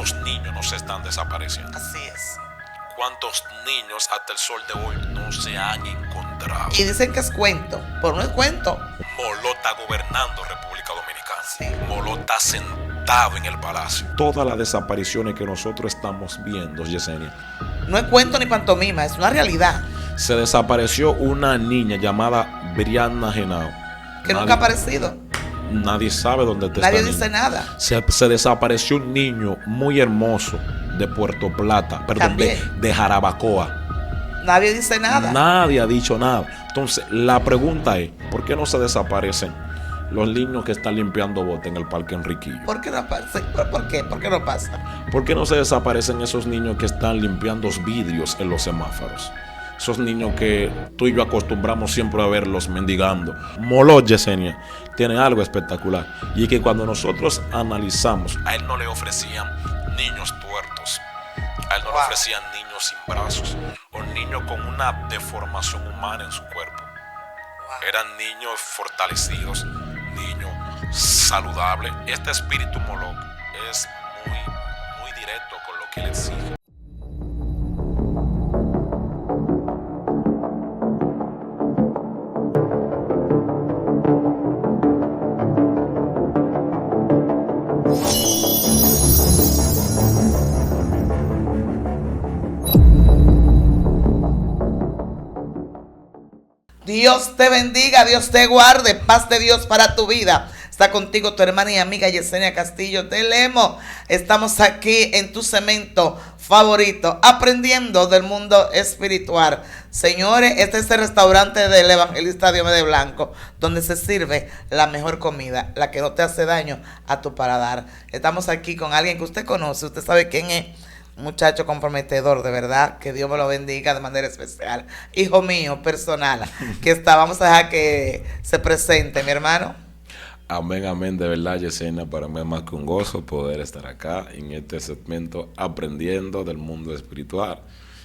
¿Cuántos niños no se están desapareciendo? Así es. ¿Cuántos niños hasta el sol de hoy no se han encontrado? Y dicen que es cuento, pero no es cuento. Moló está gobernando República Dominicana. Sí. Moló está sentado en el palacio. Todas las desapariciones que nosotros estamos viendo, Yesenia, No es cuento ni pantomima, es una realidad. se desapareció una niña llamada Brianna Genao. Que nunca ha aparecido. Nadie sabe dónde está Nadie esta dice niña. nada. Se desapareció un niño muy hermoso de Puerto Plata, perdón, de Jarabacoa. Nadie dice nada. Nadie ha dicho nada. Entonces, la pregunta es, ¿por qué no se desaparecen los niños que están limpiando botes en el Parque Enriquillo? ¿Por qué no pasa? ¿Por qué? ¿Por qué no pasa? ¿Por qué no se desaparecen esos niños que están limpiando vidrios en los semáforos? Esos niños que tú y yo acostumbramos siempre a verlos mendigando. Molot, Yesenia, tiene algo espectacular. Y es que cuando nosotros analizamos, a él no le ofrecían niños tuertos. A él no le ofrecían niños sin brazos. O niños con una deformación humana en su cuerpo. Eran niños fortalecidos, niños saludables. Este espíritu Moloch es muy directo con lo que él exige. Dios te bendiga, Dios te guarde, paz de Dios para tu vida. Está contigo tu hermana y amiga Yesenia Castillo de Lemo. Estamos aquí en tu cemento favorito, aprendiendo del mundo espiritual. Señores, este es el restaurante del evangelista Diomedes Blanco, donde se sirve la mejor comida, la que no te hace daño a tu paladar. Estamos aquí con alguien que usted conoce, usted sabe quién es. Muchacho comprometedor, de verdad, que Dios me lo bendiga de manera especial. Hijo mío, personal, que está, vamos a dejar que se presente, mi hermano. Amén, amén, de verdad, Yesenia, para mí es más que un gozo poder estar acá en este segmento aprendiendo del mundo espiritual,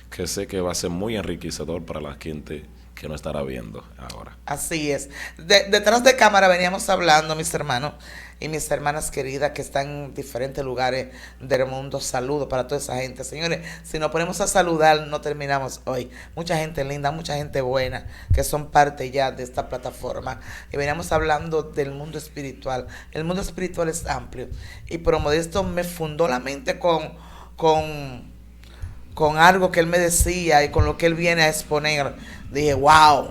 que sé que va a ser muy enriquecedor para la gente que nos estará viendo ahora. Así es. Detrás de cámara veníamos hablando, mis hermanos y mis hermanas queridas que están en diferentes lugares del mundo. Saludos para toda esa gente. Señores, si nos ponemos a saludar, no terminamos hoy. Mucha gente linda, mucha gente buena, que son parte ya de esta plataforma. Y veníamos hablando del mundo espiritual. El mundo espiritual es amplio. Y por Modesto me fundó la mente con algo que él me decía y con lo que él viene a exponer. Dije, wow,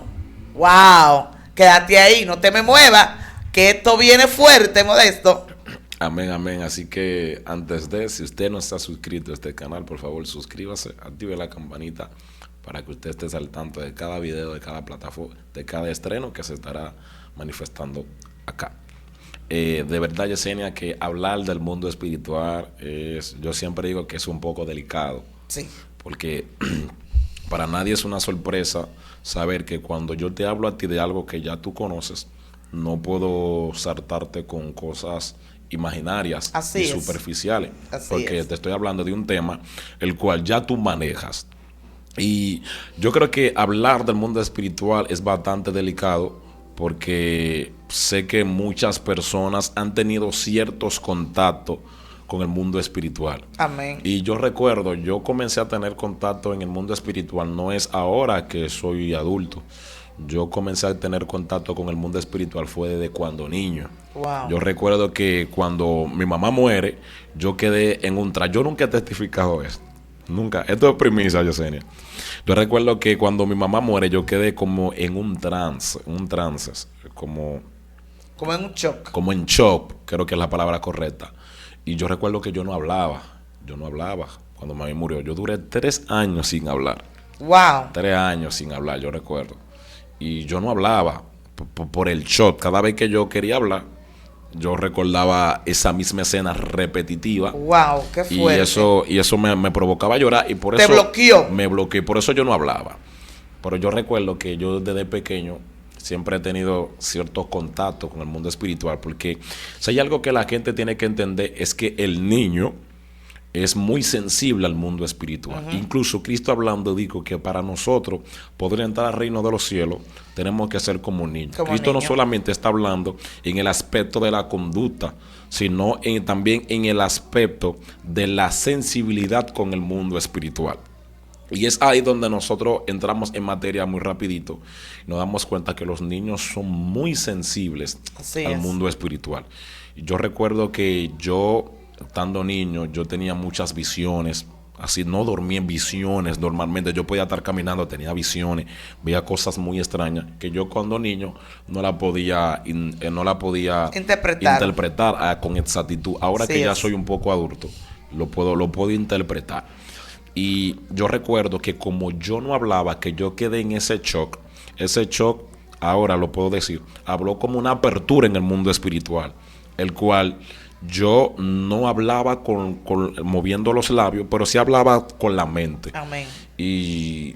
quédate ahí, no te me muevas, que esto viene fuerte, Modesto. Amén, amén. Así que antes de, si usted no está suscrito a este canal, por favor suscríbase, active la campanita para que usted esté al tanto de cada video, de cada plataforma, de cada estreno que se estará manifestando acá. De verdad, Yesenia, que hablar del mundo espiritual yo siempre digo que es un poco delicado. Sí. Porque para nadie es una sorpresa saber que cuando yo te hablo a ti de algo que ya tú conoces, no puedo saltarte con cosas imaginarias y superficiales. Porque te estoy hablando de un tema el cual ya tú manejas. Y yo creo que hablar del mundo espiritual es bastante delicado porque sé que muchas personas han tenido ciertos contactos con el mundo espiritual. Amén. Y yo recuerdo, yo comencé a tener contacto en el mundo espiritual, no es ahora que soy adulto. Yo comencé a tener contacto con el mundo espiritual fue desde cuando niño. Wow. Yo recuerdo que cuando mi mamá muere, yo quedé en un trance. Yo nunca he testificado esto. Nunca. Esto es primicia, Yesenia. Yo recuerdo que cuando mi mamá muere, yo quedé como en un trance, como en un shock. Como en shock, creo que es la palabra correcta. Y yo recuerdo que yo no hablaba cuando mami murió. Yo duré 3 años sin hablar. Wow. 3 años sin hablar, yo recuerdo. Y yo no hablaba por el shock. Cada vez que yo quería hablar, yo recordaba esa misma escena repetitiva. Wow, qué fuerte. Y eso me provocaba llorar. Y por eso te bloqueó. Me bloqueó. Por eso yo no hablaba. Pero yo recuerdo que yo desde pequeño siempre he tenido ciertos contactos con el mundo espiritual, porque si hay algo que la gente tiene que entender es que el niño es muy sensible al mundo espiritual. Incluso Cristo hablando dijo que para nosotros poder entrar al reino de los cielos tenemos que ser como niños. Cristo no solamente está hablando en el aspecto de la conducta, sino también en el aspecto de la sensibilidad con el mundo espiritual. Y es ahí donde nosotros entramos en materia muy rapidito. Nos damos cuenta que los niños son muy sensibles al mundo espiritual. Yo recuerdo que yo, estando niño, yo tenía muchas visiones. Así no dormía en visiones normalmente. Yo podía estar caminando, tenía visiones, veía cosas muy extrañas que yo cuando niño no la podía interpretar con exactitud. Ahora que ya soy un poco adulto, lo puedo interpretar. Y yo recuerdo que como yo no hablaba, que yo quedé en ese shock, ahora lo puedo decir, habló como una apertura en el mundo espiritual, el cual yo no hablaba moviendo los labios, pero sí hablaba con la mente. Amén. Y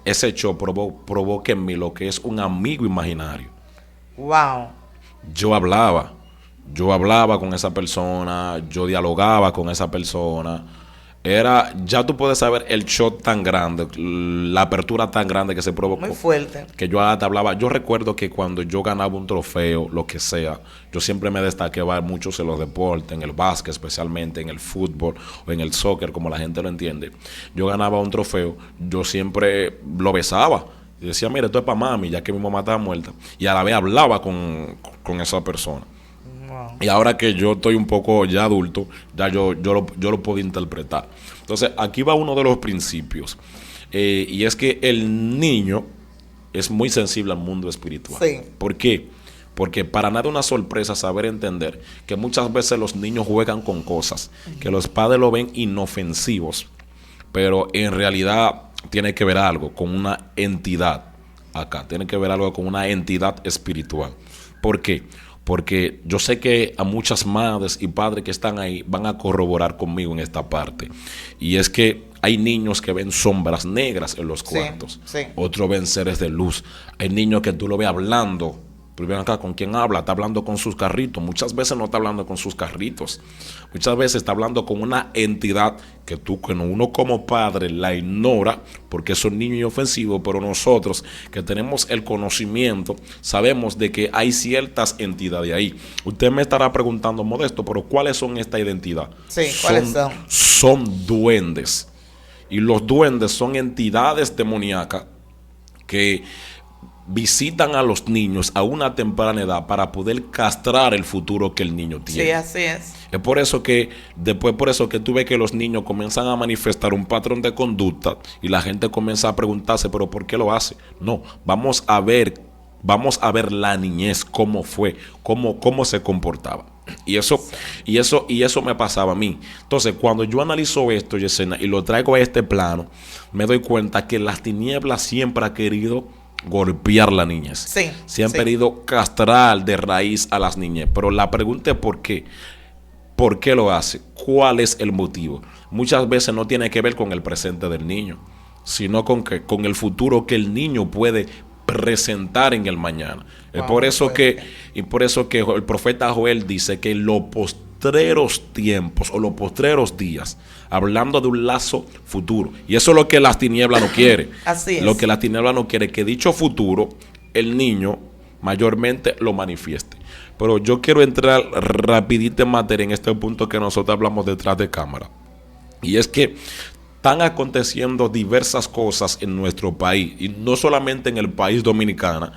ese shock provoca en mí lo que es un amigo imaginario. Wow. Yo hablaba con esa persona, yo dialogaba con esa persona. Ya tú puedes saber el shot tan grande, la apertura tan grande que se provocó. Muy fuerte. Que yo te hablaba. Yo recuerdo que cuando yo ganaba un trofeo, lo que sea, yo siempre me destaqué muchos en los deportes, en el básquet especialmente, en el fútbol o en el soccer, como la gente lo entiende. Yo ganaba un trofeo, yo siempre lo besaba. Y decía, mira, esto es para mami, ya que mi mamá estaba muerta. Y a la vez hablaba con esa persona. Y ahora que yo estoy un poco ya adulto, ya yo lo puedo interpretar. Entonces, aquí va uno de los principios. Y es que el niño es muy sensible al mundo espiritual. Sí. ¿Por qué? Porque para nada es una sorpresa saber entender que muchas veces los niños juegan con cosas que los padres lo ven inofensivos, pero en realidad tiene que ver algo con una entidad acá. Tiene que ver algo con una entidad espiritual. ¿Por qué? Porque yo sé que a muchas madres y padres que están ahí van a corroborar conmigo en esta parte. Y es que hay niños que ven sombras negras en los cuartos. Sí. Otros ven seres de luz. Hay niños que tú lo ves hablando. Pero ven acá, ¿con quién habla? Está hablando con sus carritos. Muchas veces no está hablando con sus carritos. Muchas veces está hablando con una entidad que uno como padre la ignora porque son niños inofensivos, pero nosotros que tenemos el conocimiento sabemos de que hay ciertas entidades ahí. Usted me estará preguntando, Modesto, pero ¿cuáles son estas identidades? Sí, ¿cuáles son? Son duendes. Y los duendes son entidades demoníacas que visitan a los niños a una temprana edad para poder castrar el futuro que el niño tiene. Sí, así es. Es por eso que tú ves que los niños comienzan a manifestar un patrón de conducta y la gente comienza a preguntarse, pero ¿por qué lo hace? No, vamos a ver la niñez, cómo fue, cómo se comportaba. Y eso me pasaba a mí. Entonces, cuando yo analizo esto, Yesenia, y lo traigo a este plano, me doy cuenta que las tinieblas siempre ha querido golpear la niñez. Sí, se han querido castrar de raíz a las niñez. Pero la pregunta es ¿por qué? ¿Por qué lo hace? ¿Cuál es el motivo? Muchas veces no tiene que ver con el presente del niño, sino con el futuro que el niño puede presentar en el mañana. Es por eso que el profeta Joel dice que los postreros tiempos o los postreros días, hablando de un lazo futuro, y eso es lo que las tinieblas no quiere. Así es. Lo que las tinieblas no quiere, que dicho futuro el niño mayormente lo manifieste. Pero yo quiero entrar rapidito en materia en este punto que nosotros hablamos detrás de cámara, y es que están aconteciendo diversas cosas en nuestro país, y no solamente en el país dominicano,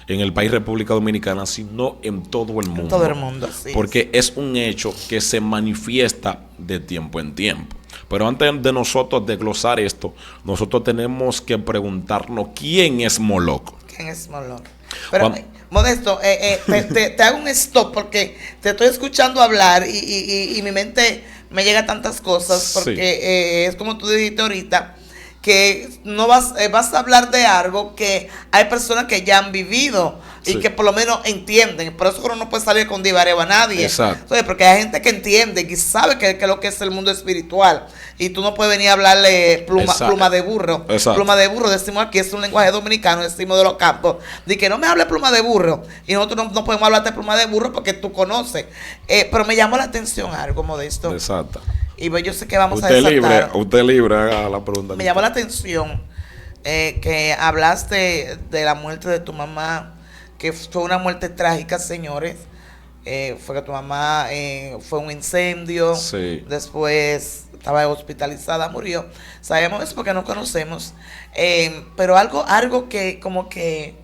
en el país República Dominicana, sino en todo el mundo. En todo el mundo, sí. Porque es un hecho que se manifiesta de tiempo en tiempo. Pero antes de nosotros desglosar esto, nosotros tenemos que preguntarnos ¿quién es Moloch? ¿Quién es Moloch? Pero Modesto, te hago un stop porque te estoy escuchando hablar y mi mente me llega a tantas cosas porque sí. Es como tú dijiste ahorita, que no vas a hablar de algo que hay personas que ya han vivido y sí. Que por lo menos entienden. Por eso uno no puede salir con divareo a nadie. Exacto. Entonces, porque hay gente que entiende y sabe que es lo que es el mundo espiritual. Y tú no puedes venir a hablarle pluma de burro. Exacto. Pluma de burro, decimos aquí, es un lenguaje dominicano, decimos de los campos. De que no me hable pluma de burro. Y nosotros no podemos hablarte pluma de burro porque tú conoces. Pero me llamó la atención algo, Modesto. Exacto. Y pues yo sé que vamos a desatar. Usted libre, haga la pregunta. Me llamó la atención que hablaste de la muerte de tu mamá, que fue una muerte trágica, señores. Fue que tu mamá fue un incendio, Sí. después estaba hospitalizada, murió. Sabemos eso porque no conocemos. Pero algo que como que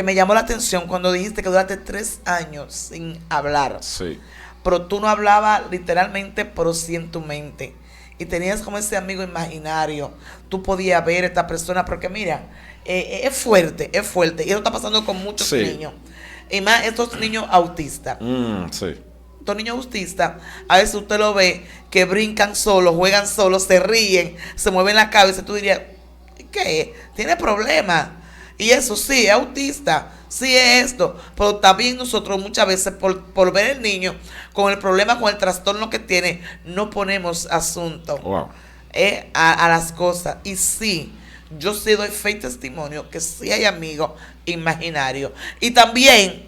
me llamó la atención cuando dijiste que duraste 3 años sin hablar. Sí. Pero tú no hablabas literalmente, pero sí en tu mente. Y tenías como ese amigo imaginario. Tú podías ver a esta persona, porque mira, es fuerte, es fuerte. Y eso está pasando con muchos Sí. niños. Y más estos niños autistas. Sí. Estos niños autistas, a veces usted lo ve que brincan solos, juegan solos, se ríen, se mueven la cabeza. Tú dirías, ¿qué? ¿Tiene problemas? Y eso sí, es autista, sí es esto. Pero también nosotros muchas veces por ver el niño con el problema, con el trastorno que tiene, no ponemos asunto Wow. a las cosas. Y sí, yo sí doy fe y testimonio que sí hay amigos imaginarios. Y también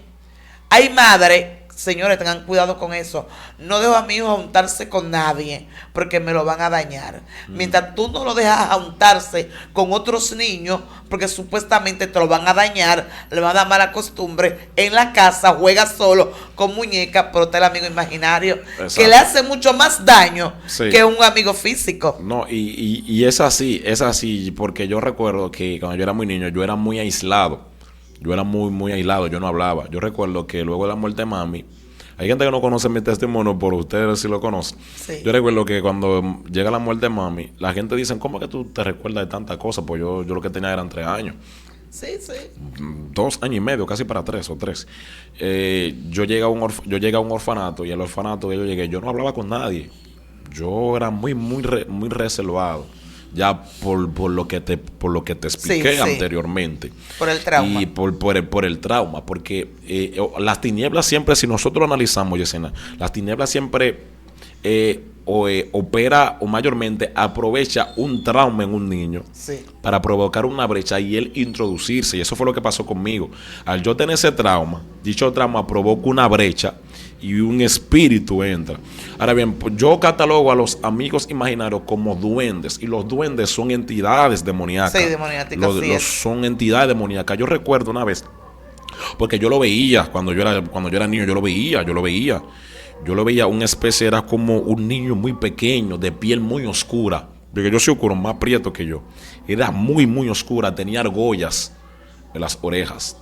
hay madres, señores, tengan cuidado con eso. No dejo a mi hijo juntarse con nadie porque me lo van a dañar. Mientras tú no lo dejas juntarse con otros niños porque supuestamente te lo van a dañar, le van a dar mala costumbre. En la casa juega solo con muñecas, pero está el amigo imaginario. Exacto. Que le hace mucho más daño Sí. que un amigo físico. No, y es así, porque yo recuerdo que cuando yo era muy niño, yo era muy aislado. Yo era muy aislado, yo no hablaba. Yo recuerdo que luego de la muerte de mami, hay gente que no conoce mi testimonio, pero ustedes sí lo conocen. Sí. Yo recuerdo que cuando llega la muerte de mami, la gente dice, ¿cómo es que tú te recuerdas de tantas cosas? Pues yo lo que tenía eran 3 años. Sí, sí. 2 años y medio, casi para 3 o 3. Yo llegué a un orfanato, y al orfanato que yo llegué, yo no hablaba con nadie. Yo era muy reservado. Ya por lo que te expliqué Sí, sí. anteriormente. Por el trauma. Y por el trauma. Porque las tinieblas siempre, si nosotros lo analizamos, Yesenia, las tinieblas siempre opera o mayormente aprovecha un trauma en un niño Sí. para provocar una brecha y él introducirse. Y eso fue lo que pasó conmigo. Al yo tener ese trauma, dicho trauma provoca una brecha y un espíritu entra. Ahora bien, pues yo catalogo a los amigos imaginarios como duendes, y los duendes son entidades demoníacas. Sí, demoníacas, sí es. Son entidades demoníacas. Yo recuerdo una vez, porque yo lo veía cuando yo era niño, yo lo veía. Yo lo veía, una especie, era como un niño muy pequeño, de piel muy oscura. Porque yo soy oscuro, más prieto que yo. Era muy oscura, tenía argollas en las orejas.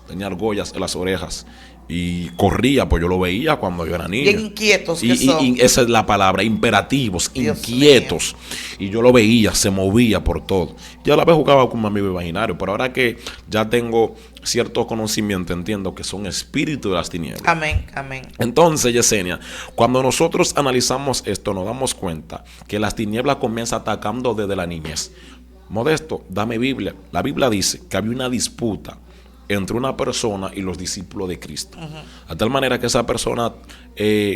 Y corría, pues yo lo veía cuando yo era niño. Bien inquietos que son. Y esa es la palabra, imperativos, Dios inquietos. Y yo lo veía, se movía por todo. Yo a la vez jugaba con un amigo imaginario, pero ahora que ya tengo cierto conocimiento, entiendo que son espíritus de las tinieblas. Amén, amén. Entonces, Yesenia, cuando nosotros analizamos esto, nos damos cuenta que las tinieblas comienzan atacando desde la niñez. Modesto, dame Biblia. La Biblia dice que había una disputa entre una persona y los discípulos de Cristo. A tal manera que esa persona,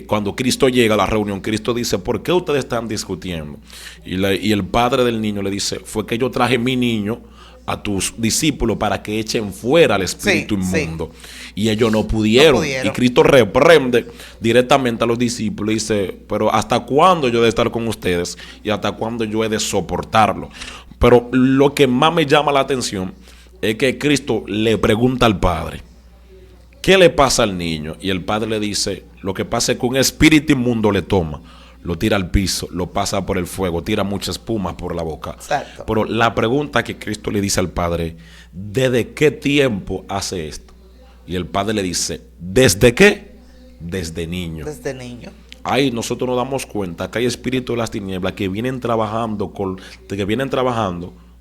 cuando Cristo llega a la reunión, Cristo dice, ¿por qué ustedes están discutiendo? Y el padre del niño le dice, fue que yo traje mi niño a tus discípulos para que echen fuera al espíritu inmundo. Y ellos no pudieron. Y Cristo reprende directamente a los discípulos y dice, pero ¿hasta cuándo yo he de estar con ustedes? ¿Y hasta cuándo yo he de soportarlo? Pero lo que más me llama la atención es que Cristo le pregunta al padre, ¿qué le pasa al niño? Y el padre le dice, lo que pasa es que un espíritu inmundo le toma, lo tira al piso, lo pasa por el fuego, tira mucha espuma por la boca. Exacto. Pero la pregunta que Cristo le dice al padre, ¿desde qué tiempo hace esto? Y el padre le dice, ¿desde qué? Desde niño. Desde niño. Ahí nosotros nos damos cuenta que hay espíritus de las tinieblas que vienen trabajando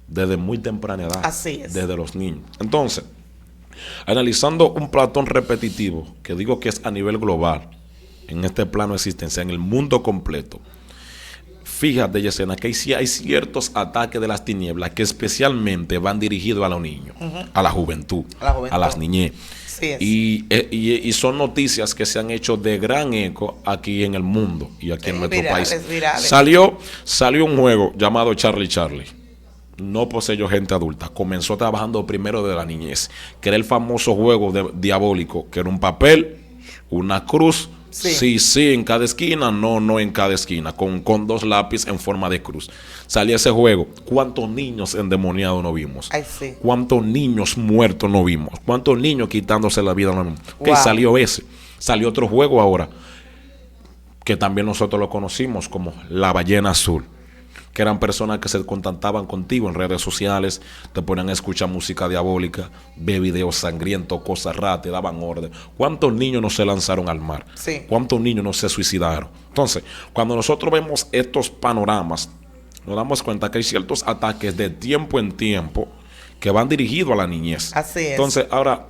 desde muy temprana edad. Así es. Desde los niños. Entonces, analizando un patrón repetitivo, que digo que es a nivel global, en este plano de existencia, en el mundo completo, fíjate, Yesenia, que hay ciertos ataques de las tinieblas que especialmente van dirigidos a los niños, a la juventud, a las niñez. Sí es. Y son noticias que se han hecho de gran eco aquí en el mundo y aquí en nuestro país. Virales. Salió un juego llamado Charlie. No poseyó gente adulta. Comenzó trabajando primero de la niñez, que era el famoso juego diabólico, que era un papel, una cruz, Sí. Sí, sí, en cada esquina, no, no en cada esquina, con dos lápices en forma de cruz. Salía ese juego. ¿Cuántos niños endemoniados no vimos? Ay, sí. ¿Cuántos niños muertos no vimos? ¿Cuántos niños quitándose la vida no vimos? Wow. Ok, salió ese. Salió otro juego ahora, que también nosotros lo conocimos como la ballena azul, que eran personas que se contactaban contigo en redes sociales, te ponían a escuchar música diabólica, ver videos sangrientos, cosas raras, te daban orden. ¿Cuántos niños no se lanzaron al mar? Sí. ¿Cuántos niños no se suicidaron? Entonces, cuando nosotros vemos estos panoramas, nos damos cuenta que hay ciertos ataques de tiempo en tiempo que van dirigidos a la niñez. Así es. Entonces, ahora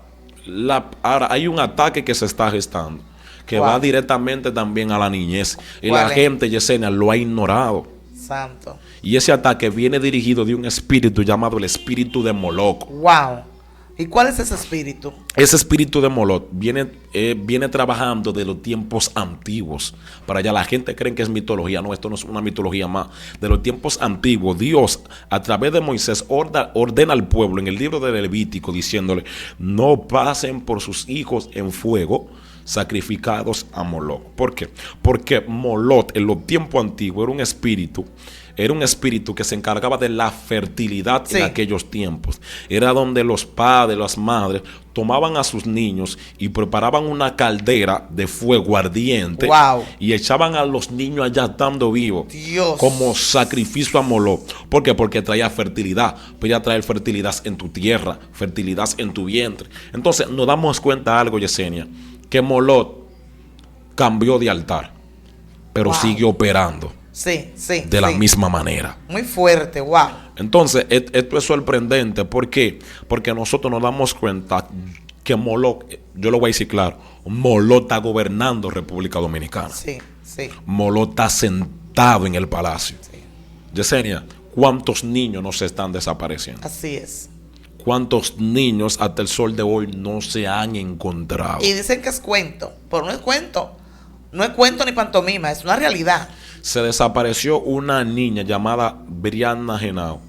hay un ataque que se está gestando, que Wow. va directamente también a la niñez. Y la ¿Cuál es? gente, Yesenia, lo ha ignorado. Santo. Y ese ataque viene dirigido de un espíritu llamado el espíritu de Moloch. Wow. ¿Y cuál es ese espíritu? Ese espíritu de Moloch viene trabajando de los tiempos antiguos. Para allá la gente cree que es mitología. No, esto no es una mitología más. De los tiempos antiguos, Dios a través de Moisés ordena al pueblo en el libro de Levítico diciéndole: no pasen por sus hijos en fuego sacrificados a Moloch. ¿Por qué? Porque Moloch en los tiempos antiguos era un espíritu que se encargaba de la fertilidad Sí. en aquellos tiempos. Era donde los padres, las madres tomaban a sus niños y preparaban una caldera de fuego ardiente. Wow. Y echaban a los niños allá estando vivos. Dios. Como sacrificio a Moloch. ¿Por qué? Porque traía fertilidad. Podía traer fertilidad en tu tierra, fertilidad en tu vientre. Entonces nos damos cuenta de algo, Yesenia, que Moloch cambió de altar, pero Wow. sigue operando Sí, sí. de la sí. misma manera. Muy fuerte, wow. Entonces, esto es sorprendente. ¿Por qué? Porque nosotros nos damos cuenta que Moloch, yo lo voy a decir claro, Moloch está gobernando República Dominicana. Sí, sí. Moloch está sentado en el palacio. Sí. Yesenia, ¿cuántos niños no se están desapareciendo? Así es. ¿Cuántos niños hasta el sol de hoy no se han encontrado? Y dicen que es cuento, pero no es cuento. No es cuento ni pantomima, es una realidad. Se desapareció una niña llamada Brianna Genao.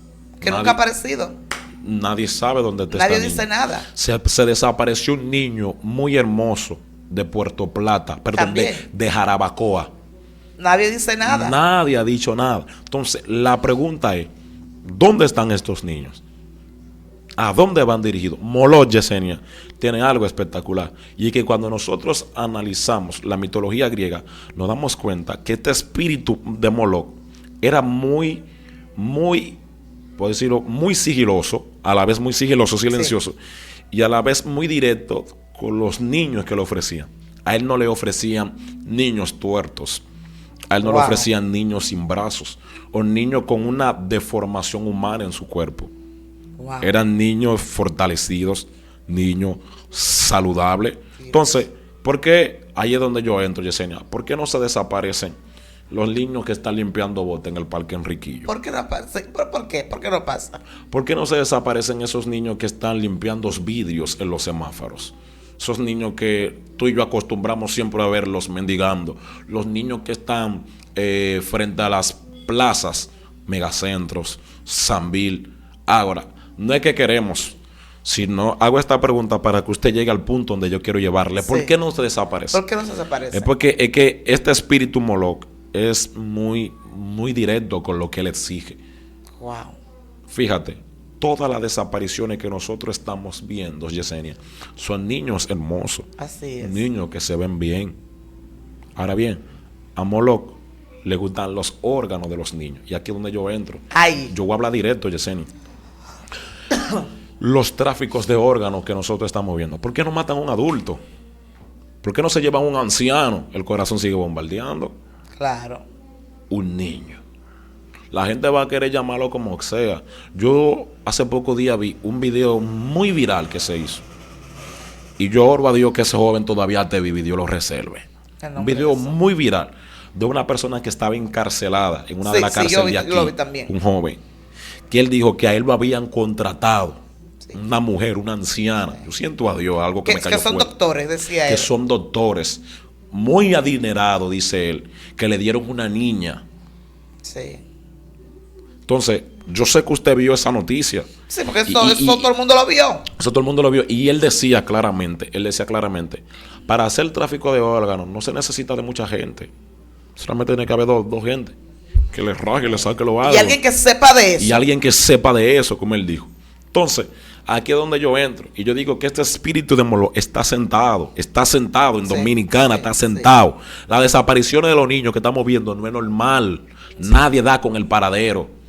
Que nunca ha aparecido. Nadie sabe dónde está Nadie esta dice niña. nada. Se desapareció un niño muy hermoso de Puerto Plata, perdón, También. de Jarabacoa. Nadie dice nada. Nadie ha dicho nada. Entonces, la pregunta es, ¿dónde están estos niños? ¿A dónde van dirigidos? Moloch, Yesenia, tiene algo espectacular. Y es que cuando nosotros analizamos la mitología griega, nos damos cuenta que este espíritu de Moloch era muy, por decirlo, muy sigiloso, a la vez muy sigiloso, silencioso, y a la vez muy directo con los niños que le ofrecían. A él no le ofrecían niños tuertos. A él no le Wow. ofrecían niños sin brazos o niños con una deformación humana en su cuerpo. Wow. Eran niños fortalecidos, niños saludables. Entonces, ¿por qué? Ahí es donde yo entro, Yesenia. ¿Por qué no se desaparecen los niños que están limpiando botes en el Parque Enriquillo? ¿Por qué no pasa? ¿Por qué? ¿Por qué no pasa? ¿Por qué no se desaparecen esos niños que están limpiando vidrios en los semáforos? Esos niños que tú y yo acostumbramos siempre a verlos mendigando. Los niños que están frente a las plazas, megacentros, Sanvil. Ahora, no es que queremos, sino hago esta pregunta para que usted llegue al punto donde yo quiero llevarle. ¿Por Sí. qué no se desaparece? ¿Por qué no se desaparece? Es porque es que este espíritu Moloch es muy directo con lo que él exige. Wow. Fíjate, todas las desapariciones que nosotros estamos viendo, Yesenia, son niños hermosos, Así es. niños que se ven bien. Ahora bien, a Moloch le gustan los órganos de los niños. Y aquí es donde yo entro. Ay. Yo voy a hablar directo, Yesenia. Los tráficos de órganos que nosotros estamos viendo. ¿Por qué no matan a un adulto? ¿Por qué no se llevan a un anciano? El corazón sigue bombardeando. Claro. Un niño. La gente va a querer llamarlo como sea. Yo hace pocos días vi un video muy viral que se hizo. Y yo oro a Dios que ese joven todavía te vive y Dios lo reserve. Un video muy viral de una persona que estaba encarcelada en una de las cárceles de aquí. Yo lo vi también. Un joven. Que él dijo que a él lo habían contratado. Sí. Una mujer, una anciana. Yo siento a Dios, algo que me cayó que son fuerte. doctores, decía él. Que son doctores. Muy adinerados, dice él. Que le dieron una niña. Sí. Entonces, yo sé que usted vio esa noticia. Sí, porque eso todo el mundo lo vio. Eso todo el mundo lo vio. Y él decía claramente, para hacer tráfico de órganos no se necesita de mucha gente. Solamente tiene que haber dos gente que le raje, le saque los órganos. Y alguien que sepa de eso. Y alguien que sepa de eso, como él dijo. Entonces, aquí es donde yo entro. Y yo digo que este espíritu de Moloch está sentado en Dominicana, está sentado. Las desapariciones de los niños que estamos viendo no es normal. Nadie da con el paradero.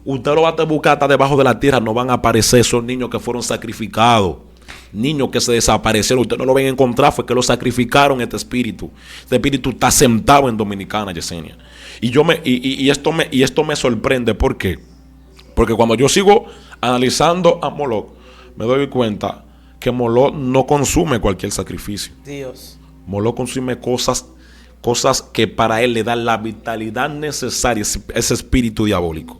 Usted lo va a buscar hasta debajo de la tierra, no van a aparecer esos niños que fueron sacrificados. Niños que se desaparecieron, usted no lo ven a encontrar, fue que lo sacrificaron. Este espíritu está sentado en Dominicana, Yesenia. Y esto me sorprende. ¿Por qué? Porque cuando yo sigo analizando a Moloch, me doy cuenta que Moloch no consume cualquier sacrificio. Dios. Moloch consume cosas que para él le dan la vitalidad necesaria, ese espíritu diabólico.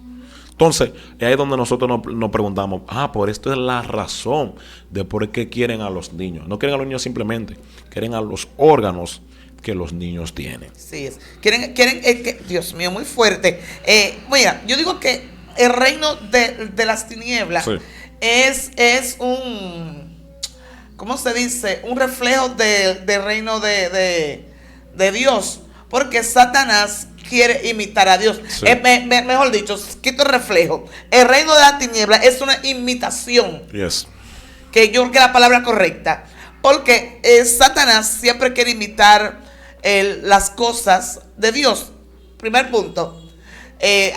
Entonces, ahí es donde nosotros nos preguntamos, por esto es la razón de por qué quieren a los niños. No quieren a los niños simplemente, quieren a los órganos que los niños tienen. Sí, quieren Dios mío, muy fuerte. Mira, yo digo que el reino de las tinieblas es un, ¿cómo se dice? Un reflejo del reino de Dios, porque Satanás quiere imitar a Dios. Mejor dicho, quito el reflejo. El reino de la tiniebla es una imitación. Yes. Que yo creo que es la palabra correcta. Porque Satanás siempre quiere imitar las cosas de Dios. Primer punto.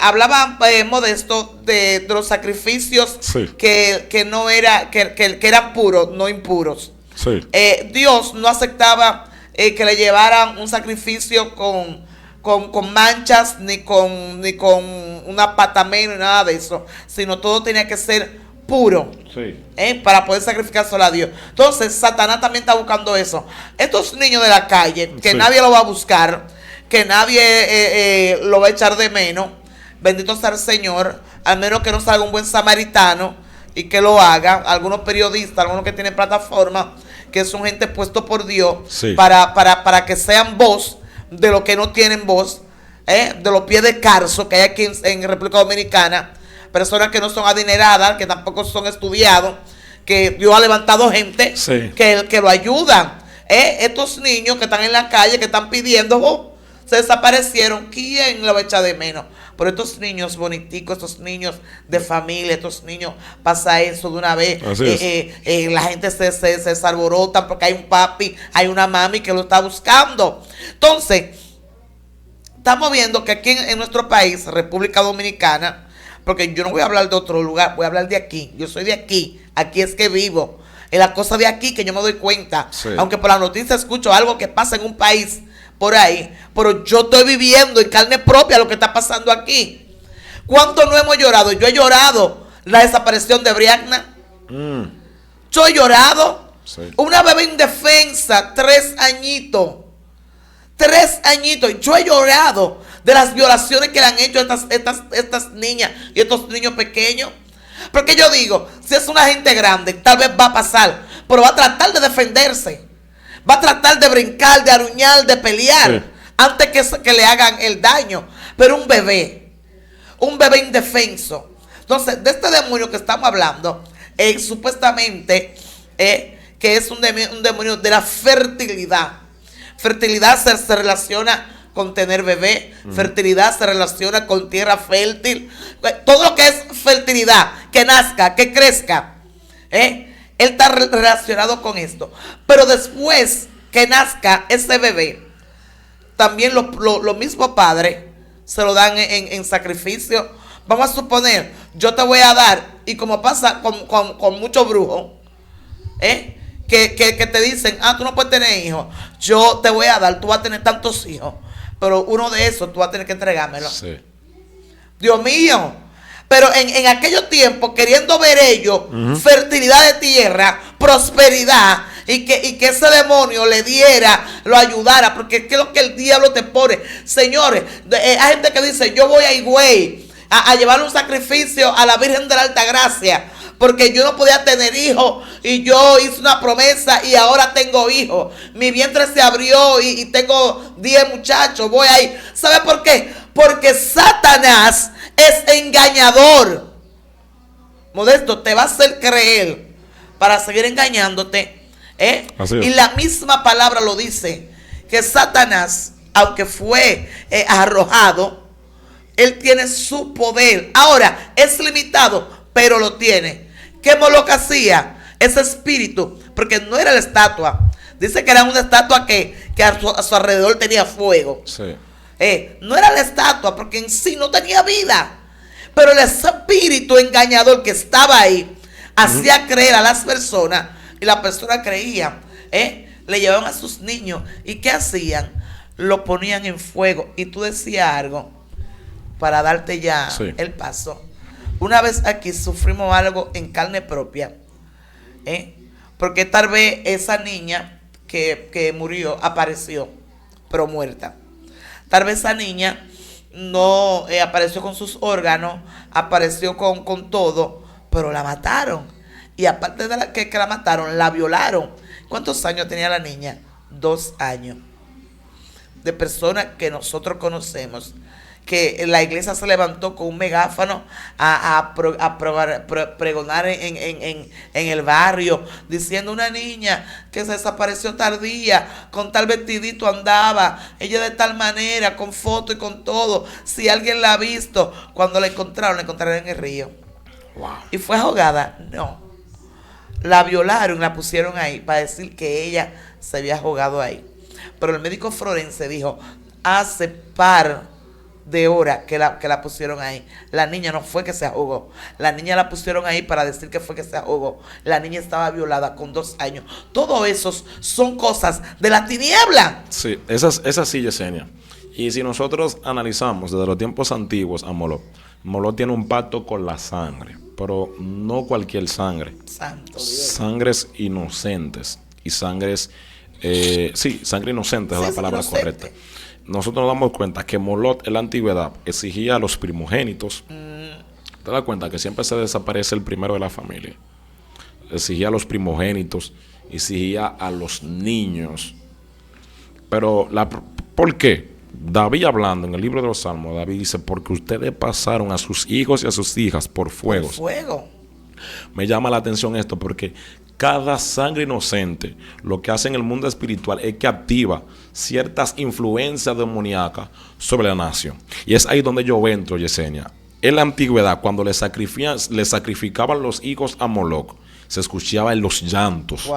Hablaba Modesto de los sacrificios que no era, que eran puros, no impuros. Dios no aceptaba que le llevaran un sacrificio con manchas, ni con una pata menos, ni nada de eso, sino todo tenía que ser puro, para poder sacrificárselo a Dios. Entonces Satanás también está buscando eso. Estos niños de la calle, que nadie lo va a buscar, que nadie lo va a echar de menos, bendito sea el Señor, al menos que no salga un buen samaritano y que lo haga. Algunos periodistas, algunos que tienen plataforma, que son gente puesto por Dios, para que sean voz de los que no tienen voz, de los pies de carzo que hay aquí en República Dominicana, personas que no son adineradas, que tampoco son estudiados, que Dios ha levantado gente que lo ayudan. Estos niños que están en la calle, que están pidiendo, se desaparecieron, ¿quién lo echa de menos? Pero estos niños boniticos, estos niños de familia, estos niños, pasa eso de una vez. La gente se alborota porque hay un papi, hay una mami que lo está buscando. Entonces, estamos viendo que aquí en nuestro país, República Dominicana, porque yo no voy a hablar de otro lugar, voy a hablar de aquí. Yo soy de aquí es que vivo. Es la cosa de aquí que yo me doy cuenta. Aunque por la noticia escucho algo que pasa en un país por ahí, pero yo estoy viviendo en carne propia lo que está pasando aquí. ¿Cuánto no hemos llorado? Yo he llorado la desaparición de Brianna. Yo he llorado. Una bebé indefensa, 3 añitos. 3 añitos. Yo he llorado de las violaciones que le han hecho estas niñas y estos niños pequeños. Porque yo digo, si es una gente grande, tal vez va a pasar, pero va a tratar de defenderse. Va a tratar de brincar, de aruñar, de pelear, antes que le hagan el daño. Pero un bebé indefenso. Entonces, de este demonio que estamos hablando, supuestamente, que es un demonio de la fertilidad. Fertilidad se relaciona con tener bebé. Fertilidad se relaciona con tierra fértil. Todo lo que es fertilidad, que nazca, que crezca, él está relacionado con esto. Pero después que nazca ese bebé, también los mismos padres se lo dan en sacrificio. Vamos a suponer, yo te voy a dar, y como pasa con muchos brujos, que te dicen, tú no puedes tener hijos, yo te voy a dar, tú vas a tener tantos hijos, pero uno de esos tú vas a tener que entregármelo. Dios mío. Pero en aquellos tiempos, queriendo ver ellos fertilidad de tierra, prosperidad, y que ese demonio le diera, lo ayudara, porque ¿qué es lo que el diablo te pone? Señores, hay gente que dice, yo voy a Higüey a llevar un sacrificio a la Virgen de la Alta Gracia, porque yo no podía tener hijos, y yo hice una promesa y ahora tengo hijos. Mi vientre se abrió y tengo 10 muchachos, voy ahí. ¿Sabe por qué? Porque Satanás es engañador. Modesto, te va a hacer creer para seguir engañándote. Así es. Y la misma palabra lo dice, que Satanás, aunque fue arrojado, él tiene su poder. Ahora, es limitado, pero lo tiene. ¿Qué Moloch hacía? Ese espíritu, porque no era la estatua. Dice que era una estatua que a su alrededor tenía fuego. Sí. No era la estatua, porque en sí no tenía vida. Pero el espíritu engañador que estaba ahí hacía creer a las personas, y las personas creían. Le llevaban a sus niños, y ¿qué hacían? Lo ponían en fuego. Y tú decías algo para darte ya el paso. Una vez aquí sufrimos algo en carne propia, porque tal vez esa niña que murió apareció, pero muerta. Tal vez esa niña no apareció con sus órganos, apareció con todo, pero la mataron. Y aparte de que la mataron, la violaron. ¿Cuántos años tenía la niña? 2 años. De personas que nosotros conocemos, que la iglesia se levantó con un megáfono a pregonar en el barrio, diciendo una niña que se desapareció tardía, con tal vestidito andaba, ella de tal manera, con foto y con todo. Si alguien la ha visto, cuando la encontraron en el río. Wow. ¿Y fue ahogada? No. La violaron, la pusieron ahí para decir que ella se había ahogado ahí. Pero el médico forense dijo, hace par de horas que la pusieron ahí. La niña no fue que se ahogó. La niña la pusieron ahí para decir que fue que se ahogó. La niña estaba violada con 2 años. Todo eso son cosas de la tiniebla. Sí, esa sí, Yesenia. Y si nosotros analizamos desde los tiempos antiguos a Moloch, Moloch tiene un pacto con la sangre, pero no cualquier sangre. Santo Dios. Sangres inocentes. Y sangres, sangre inocente es la palabra correcta. Nosotros nos damos cuenta que Moloch en la antigüedad exigía a los primogénitos. ¿Te das cuenta que siempre se desaparece el primero de la familia? Exigía a los primogénitos, exigía a los niños. Pero, ¿por qué? David, hablando en el libro de los Salmos, David dice, porque ustedes pasaron a sus hijos y a sus hijas por fuegos. Por fuego. Me llama la atención esto porque cada sangre inocente lo que hace en el mundo espiritual es que activa ciertas influencias demoníacas sobre la nación. Y es ahí donde yo entro, Yesenia. En la antigüedad, cuando le sacrificaban los hijos a Moloch, se escuchaban los llantos,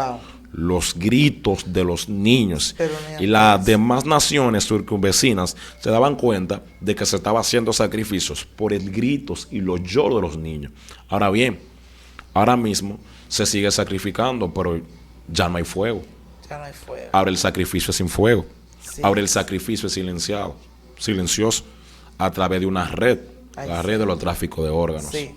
los gritos de los niños. Y las demás naciones circunvecinas se daban cuenta de que se estaba haciendo sacrificios por el gritos y los lloros de los niños. Ahora bien, ahora mismo se sigue sacrificando, pero ya no hay fuego. Ya no hay fuego. Ahora el sacrificio es sin fuego. Sí. Ahora el sacrificio es silencioso, a través de una red. La red de los tráficos de órganos. Sí.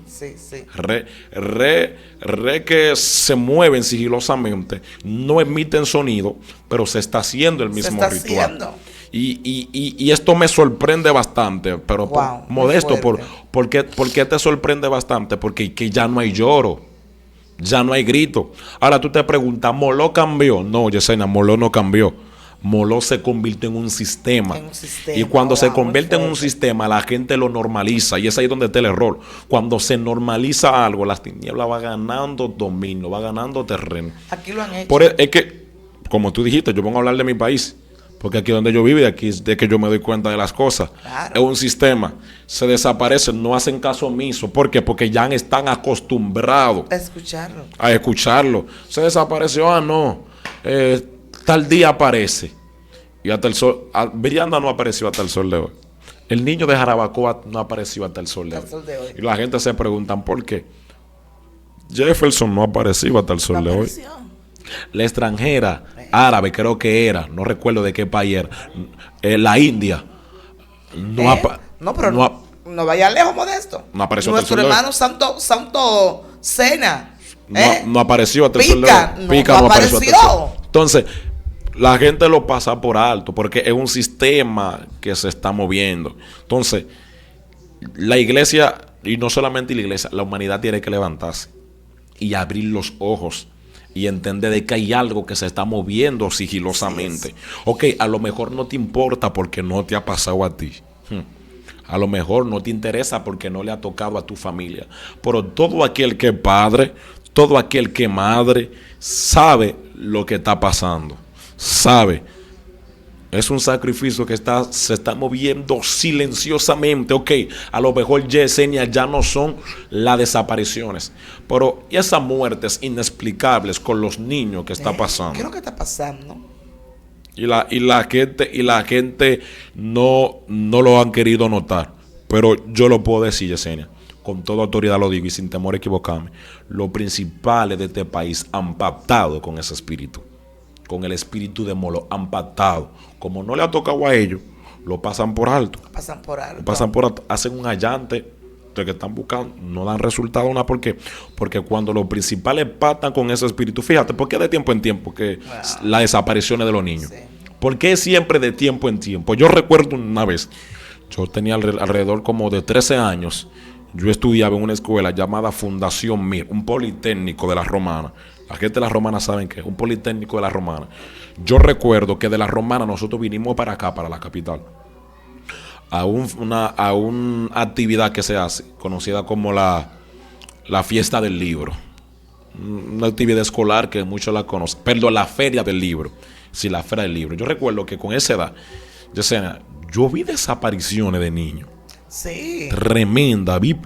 Red que se mueven sigilosamente, no emiten sonido, pero se está haciendo el mismo ritual. Y esto me sorprende bastante, pero Modesto, ¿por qué te sorprende bastante? Porque que ya no hay lloro, ya no hay grito. Ahora tú te preguntas, ¿Moloch cambió? No, Yesenia, Moloch no cambió. Moloch se convierte en un sistema. Y cuando se convierte en un sistema, la gente lo normaliza. Y es ahí donde está el error. Cuando se normaliza algo, las tinieblas va ganando dominio, va ganando terreno. Aquí lo han hecho. Es que, como tú dijiste, yo vengo a hablar de mi país. Porque aquí donde yo vivo, y aquí es de que yo me doy cuenta de las cosas. Claro. Es un sistema. Se desaparecen, no hacen caso omiso. ¿Por qué? Porque ya están acostumbrados a escucharlo. Se desapareció, no. Tal día aparece. Y hasta el sol. Brianda no apareció hasta el sol de hoy. El niño de Jarabacoa no apareció hasta el sol de hoy. Y la gente se preguntan por qué. Jefferson no apareció hasta el sol de hoy. La extranjera árabe, creo que era, no recuerdo de qué país era, la India. No vaya lejos, Modesto. No apareció hasta el sol de hoy. Nuestro hermano Santo Cena. No apareció hasta el sol de hoy. Pica no apareció. Hasta el sol. Entonces, la gente lo pasa por alto porque es un sistema que se está moviendo. Entonces, la iglesia, y no solamente la iglesia, la humanidad tiene que levantarse y abrir los ojos y entender de que hay algo que se está moviendo sigilosamente. Ok, a lo mejor no te importa porque no te ha pasado a ti. A lo mejor no te interesa porque no le ha tocado a tu familia. Pero todo aquel que es padre, todo aquel que es madre, sabe lo que está pasando. Sabe. Es un sacrificio que se está moviendo silenciosamente. Ok, a lo mejor Yesenia ya no son las desapariciones, pero esas muertes inexplicables con los niños que está pasando. ¿Qué es lo que está pasando? Y la gente no lo han querido notar. Pero yo lo puedo decir, Yesenia, con toda autoridad lo digo y sin temor a equivocarme. Los principales de este país han pactado con ese espíritu. Con el espíritu de Molo han pactado. Como no le ha tocado a ellos, lo pasan por alto. Hacen un allante de que están buscando, no dan resultado una. ¿Por qué? Porque cuando los principales pactan con ese espíritu, fíjate, ¿por qué de tiempo en tiempo que las desapariciones de los niños? Sí. ¿Por qué siempre de tiempo en tiempo? Yo recuerdo una vez, yo tenía alrededor como de 13 años, yo estudiaba en una escuela llamada Fundación Mir, un politécnico de la Romana. La gente de la Romana saben que es un politécnico de la Romana. Yo recuerdo que de la Romana nosotros vinimos para acá, para la capital, a una actividad que se hace, conocida como la fiesta del libro. Una actividad escolar que muchos la conocen. Perdón, la feria del libro. Sí, la feria del libro. Yo recuerdo que con esa edad, yo vi desapariciones de niños. Sí. Tremenda. Vi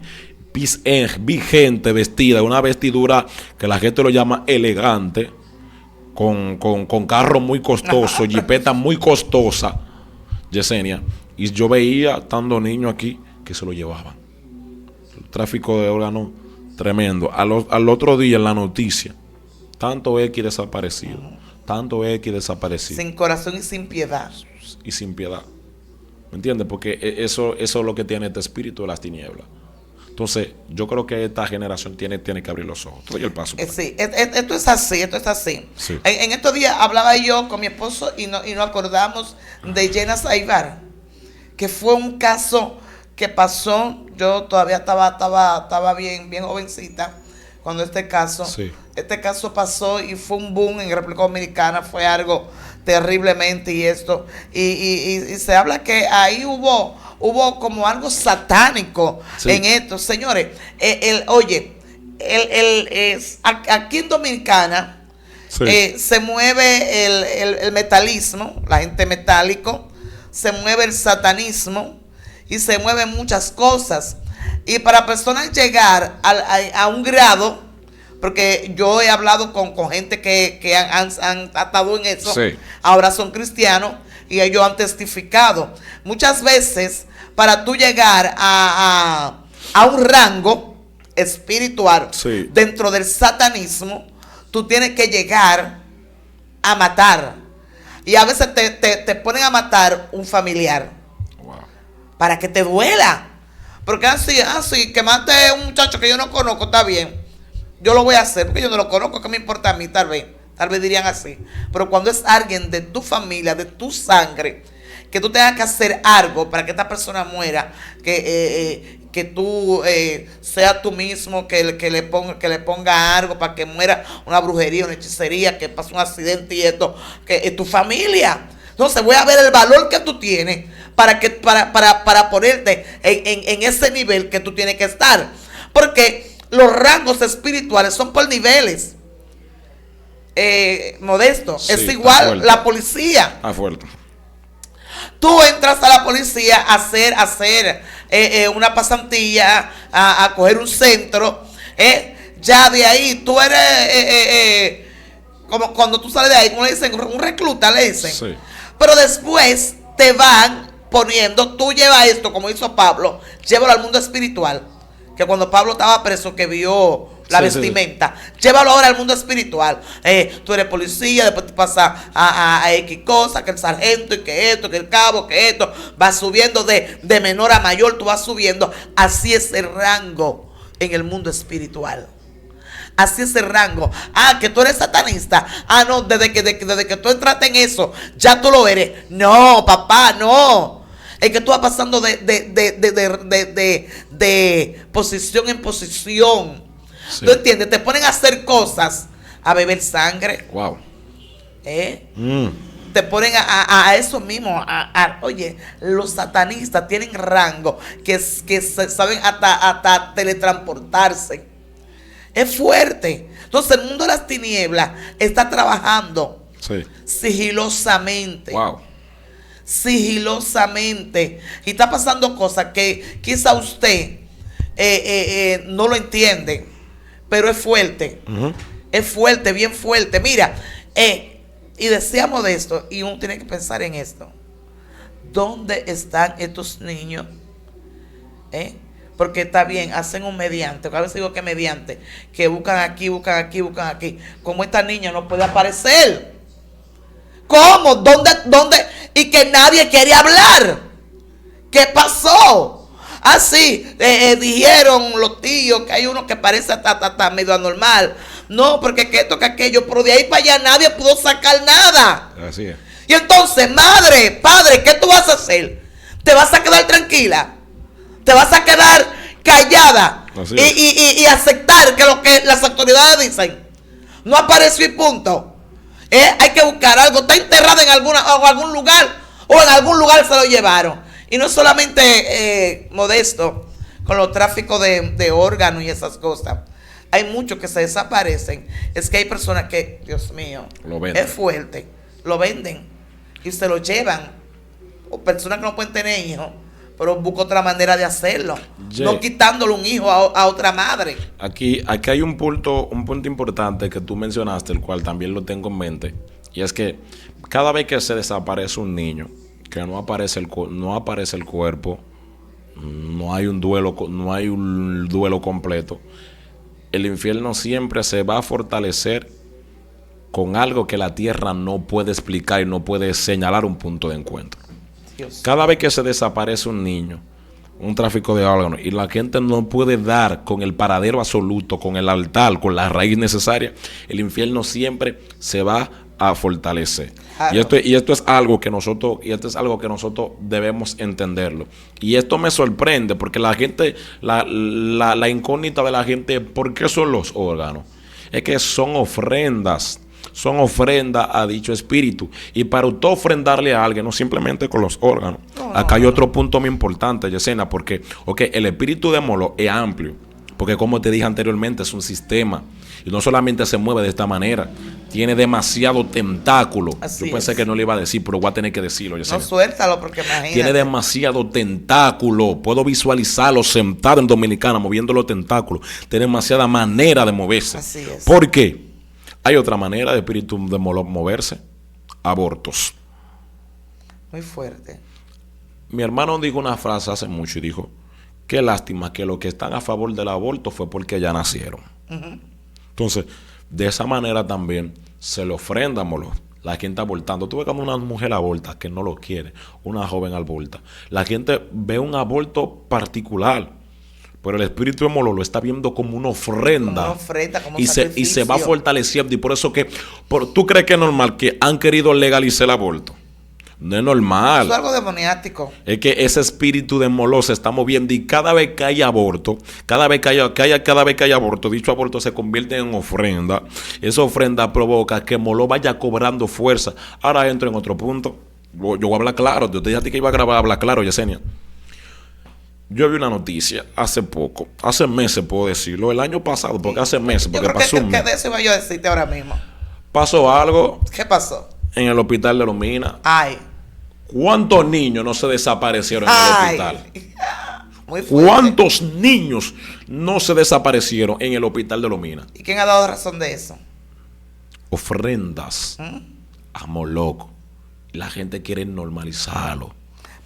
gente vestida, una vestidura que la gente lo llama elegante, con carro muy costoso, jipeta muy costosa, Yesenia. Y yo veía tantos niños aquí que se lo llevaban. El tráfico de órganos tremendo. Al otro día en la noticia, tanto X desaparecido, tanto X desaparecido. Sin corazón y sin piedad. Y sin piedad. ¿Me entiendes? Porque eso es lo que tiene este espíritu de las tinieblas. Entonces, yo creo que esta generación tiene que abrir los ojos. Doy el paso. Sí, esto es así. Sí. En estos días hablaba yo con mi esposo y nos acordamos de Jenna Saibar, que fue un caso que pasó. Yo todavía estaba bien jovencita cuando este caso pasó y fue un boom en República Dominicana. Fue algo terriblemente y se habla que ahí hubo como algo satánico en esto, señores. Aquí en Dominicana se mueve el metalismo, la gente metálico, se mueve el satanismo y se mueven muchas cosas. Y para personas llegar a un grado, porque yo he hablado con gente que han estado en eso, ahora son cristianos y ellos han testificado. Muchas veces, para tú llegar a un rango espiritual dentro del satanismo, tú tienes que llegar a matar. Y a veces te ponen a matar un familiar. Wow. Para que te duela. Porque así, que mate a un muchacho que yo no conozco, está bien. Yo lo voy a hacer porque yo no lo conozco. ¿Qué me importa a mí? Tal vez dirían así. Pero cuando es alguien de tu familia, de tu sangre, que tú tengas que hacer algo para que esta persona muera, que tú seas tú mismo, que le ponga algo para que muera, una brujería, una hechicería, que pase un accidente y esto, que es tu familia. Entonces voy a ver el valor que tú tienes para ponerte en ese nivel que tú tienes que estar. Porque los rangos espirituales son por niveles. Modesto, es igual la policía. Fuerte. Tú entras a la policía a hacer una pasantía, a coger un centro. Ya de ahí tú eres como cuando tú sales de ahí, como le dicen, un recluta, le dicen. Sí. Pero después te van poniendo, tú llevas esto, como hizo Pablo, llévalo al mundo espiritual. Que cuando Pablo estaba preso, que vio la vestimenta, llévalo ahora al mundo espiritual. Tú eres policía, después te pasas a X cosas, que el sargento, y que esto, que el cabo, que esto, vas subiendo de menor a mayor, tú vas subiendo. Así es el rango en el mundo espiritual. Así es el rango. Que tú eres satanista. No, desde que tú entraste en eso, ya tú lo eres. No, papá, no. Es que tú vas pasando de posición en posición. Sí. ¿Tú entiendes? Te ponen a hacer cosas, a beber sangre. Wow. te ponen a eso mismo. Oye, los satanistas tienen rango que saben hasta teletransportarse. Es fuerte. Entonces el mundo de las tinieblas está trabajando sigilosamente. Wow. Sigilosamente. Y está pasando cosas que quizá usted no lo entiende, pero es fuerte. Es fuerte, bien fuerte. Mira, y decíamos de esto, y uno tiene que pensar en esto. ¿Dónde están estos niños? Porque está bien, hacen un mediante, a veces digo que mediante, que buscan aquí, buscan aquí, buscan aquí. ¿Cómo esta niña no puede aparecer? ¿Cómo? ¿Dónde? Y que nadie quiere hablar. ¿Qué pasó? Así, dijeron los tíos que hay uno que parece hasta medio anormal. No, porque que esto, que aquello, pero de ahí para allá nadie pudo sacar nada. Así es. Y entonces, madre, padre, ¿qué tú vas a hacer? ¿Te vas a quedar tranquila? ¿Te vas a quedar callada? Y aceptar que lo que las autoridades dicen no apareció y punto? Hay que buscar algo. Está enterrada en algún lugar, o en algún lugar se lo llevaron. Y no solamente Modesto con los tráficos de órganos y esas cosas. Hay muchos que se desaparecen. Es que hay personas que, Dios mío, es fuerte, lo venden y se lo llevan. O personas que no pueden tener hijos, pero buscan otra manera de hacerlo, no quitándole un hijo a otra madre. Aquí hay un punto importante que tú mencionaste, el cual también lo tengo en mente, y es que cada vez que se desaparece un niño, que no aparece el cuerpo, no hay un duelo completo, el infierno siempre se va a fortalecer con algo que la tierra no puede explicar y no puede señalar un punto de encuentro. Dios. Cada vez que se desaparece un niño, un tráfico de órganos, y la gente no puede dar con el paradero absoluto, con el altar, con la raíz necesaria, el infierno siempre se va a fortalecer. Claro. Y esto es algo que nosotros debemos entenderlo. Y esto me sorprende porque la gente, la incógnita de la gente, ¿por qué son los órganos? Es que son ofrendas a dicho espíritu. Y para usted ofrendarle a alguien, no simplemente con los órganos. Acá hay otro punto muy importante, Yesenia, porque el espíritu de Moloch es amplio. Porque como te dije anteriormente, es un sistema. Y no solamente se mueve de esta manera, tiene demasiado tentáculo. Yo pensé que no le iba a decir, pero voy a tener que decirlo. No, suéltalo, porque imagínate. Tiene demasiado tentáculo. Puedo visualizarlo sentado en Dominicana, moviendo los tentáculos. Tiene demasiada manera de moverse. Así es. ¿Por qué? Hay otra manera de espíritu de Moloch moverse. Abortos. Muy fuerte. Mi hermano dijo una frase hace mucho y dijo: qué lástima que los que están a favor del aborto fue porque ya nacieron. Entonces, de esa manera también se le ofrenda a Moloch. La gente abortando. Tú ves cuando una mujer aborta, que no lo quiere, una joven aborta, la gente ve un aborto particular, pero el espíritu de Moloch lo está viendo como una ofrenda. Como y se va fortaleciendo. Y por eso ¿tú crees que es normal que han querido legalizar el aborto? No es normal. Es algo demoniático. Es que ese espíritu de Moloch se está moviendo, y cada vez que hay aborto, cada vez que hay aborto, dicho aborto se convierte en ofrenda. Esa ofrenda provoca que Moloch vaya cobrando fuerza. Ahora entro en otro punto. Yo voy a hablar claro. Yo te dije a ti que iba a hablar claro, Yesenia. Yo vi una noticia hace poco, hace meses puedo decirlo, el año pasado, porque hace meses, porque pasó un mes. ¿Qué de eso iba yo a decirte ahora mismo? Pasó algo. ¿Qué pasó? En el hospital de Los Minas. Ay. ¿Cuántos niños no se desaparecieron en el hospital? Muy fuerte. ¿Cuántos niños no se desaparecieron en el hospital de Los Minas? ¿Y quién ha dado razón de eso? Ofrendas a Moloch. La gente quiere normalizarlo.